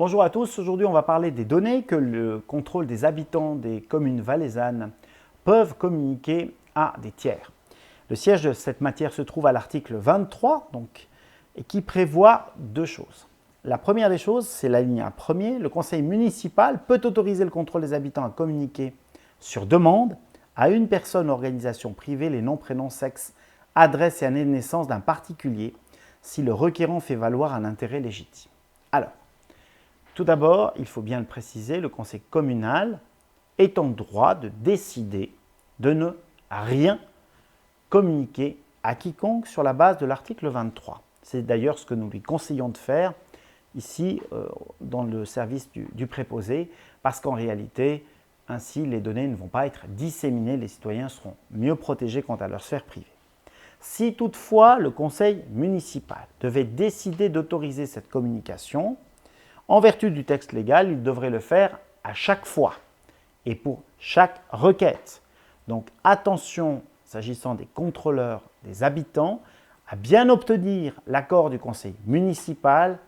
Bonjour à tous, aujourd'hui on va parler des données que le contrôle des habitants des communes valaisannes peuvent communiquer à des tiers. Le siège de cette matière se trouve à l'article 23 et qui prévoit deux choses. La première des choses, c'est l'alinéa 1er. Le conseil municipal peut autoriser le contrôle des habitants à communiquer sur demande à une personne ou organisation privée les noms, prénoms, sexe, adresse et année de naissance d'un particulier si le requérant fait valoir un intérêt légitime. Alors, tout d'abord, il faut bien le préciser, le conseil communal est en droit de décider de ne rien communiquer à quiconque sur la base de l'article 23. C'est d'ailleurs ce que nous lui conseillons de faire ici dans le service du préposé, parce qu'en réalité, ainsi les données ne vont pas être disséminées, les citoyens seront mieux protégés quant à leur sphère privée. Si toutefois le conseil municipal devait décider d'autoriser cette communication, en vertu du texte légal, il devrait le faire à chaque fois et pour chaque requête. Donc attention, s'agissant des contrôleurs, des habitants, à bien obtenir l'accord du conseil municipal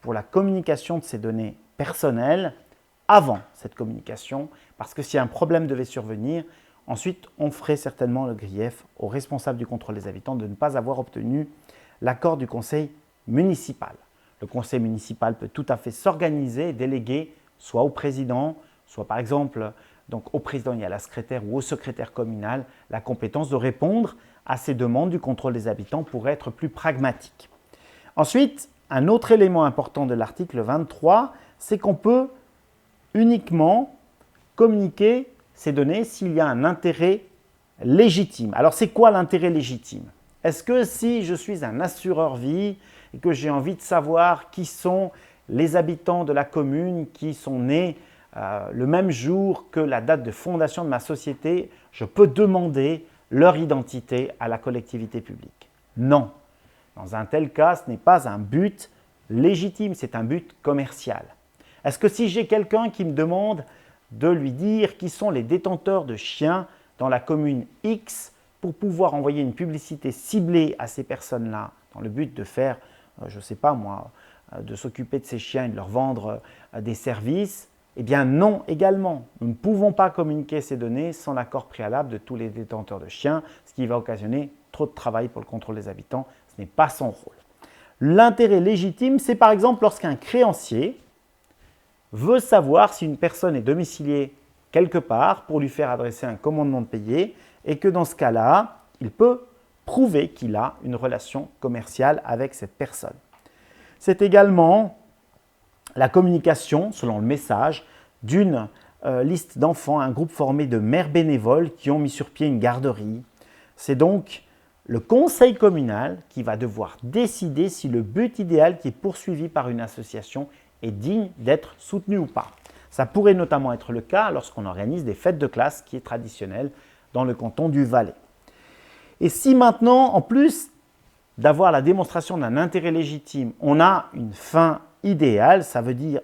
pour la communication de ces données personnelles avant cette communication, parce que si un problème devait survenir, ensuite on ferait certainement le grief aux responsables du contrôle des habitants de ne pas avoir obtenu l'accord du conseil municipal. Le conseil municipal peut tout à fait s'organiser et déléguer soit au président, soit par exemple, donc au président il y a la secrétaire ou au secrétaire communal, la compétence de répondre à ces demandes du contrôle des habitants pour être plus pragmatique. Ensuite, un autre élément important de l'article 23, c'est qu'on peut uniquement communiquer ces données s'il y a un intérêt légitime. Alors c'est quoi l'intérêt légitime? Est-ce que si je suis un assureur vie et que j'ai envie de savoir qui sont les habitants de la commune qui sont nés le même jour que la date de fondation de ma société, je peux demander leur identité à la collectivité publique? Non. Dans un tel cas, ce n'est pas un but légitime, c'est un but commercial. Est-ce que si j'ai quelqu'un qui me demande de lui dire qui sont les détenteurs de chiens dans la commune X pour pouvoir envoyer une publicité ciblée à ces personnes-là dans le but de faire, je ne sais pas moi, de s'occuper de ces chiens et de leur vendre des services? Eh bien non également. Nous ne pouvons pas communiquer ces données sans l'accord préalable de tous les détenteurs de chiens, ce qui va occasionner trop de travail pour le contrôle des habitants. Ce n'est pas son rôle. L'intérêt légitime, c'est par exemple lorsqu'un créancier veut savoir si une personne est domiciliée quelque part pour lui faire adresser un commandement de payer et que dans ce cas-là, il peut prouver qu'il a une relation commerciale avec cette personne. C'est également la communication, selon le message, d'une liste d'enfants, un groupe formé de mères bénévoles qui ont mis sur pied une garderie. C'est donc le conseil communal qui va devoir décider si le but idéal qui est poursuivi par une association est digne d'être soutenu ou pas. Ça pourrait notamment être le cas lorsqu'on organise des fêtes de classe, qui est traditionnel dans le canton du Valais. Et si maintenant, en plus d'avoir la démonstration d'un intérêt légitime, on a une fin idéale, ça veut dire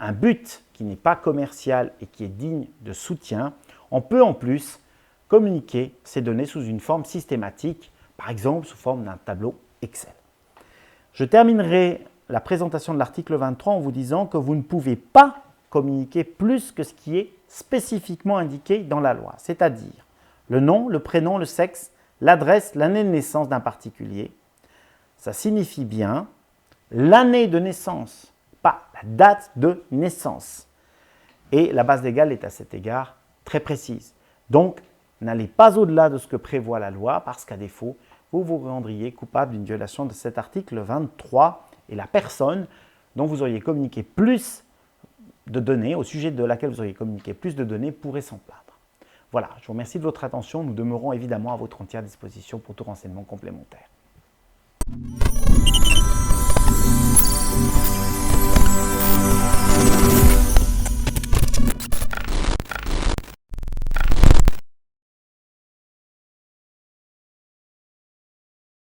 un but qui n'est pas commercial et qui est digne de soutien, on peut en plus communiquer ces données sous une forme systématique, par exemple sous forme d'un tableau Excel. Je terminerai la présentation de l'article 23 en vous disant que vous ne pouvez pas communiquer plus que ce qui est spécifiquement indiqué dans la loi, c'est-à-dire le nom, le prénom, le sexe, l'adresse, l'année de naissance d'un particulier. Ça signifie bien l'année de naissance, pas la date de naissance. Et la base légale est à cet égard très précise. Donc, n'allez pas au-delà de ce que prévoit la loi parce qu'à défaut, vous vous rendriez coupable d'une violation de cet article 23 et la personne dont vous auriez communiqué plus de données, au sujet de laquelle vous auriez communiqué plus de données, pourrait s'en plaindre. Voilà, je vous remercie de votre attention. Nous demeurons évidemment à votre entière disposition pour tout renseignement complémentaire.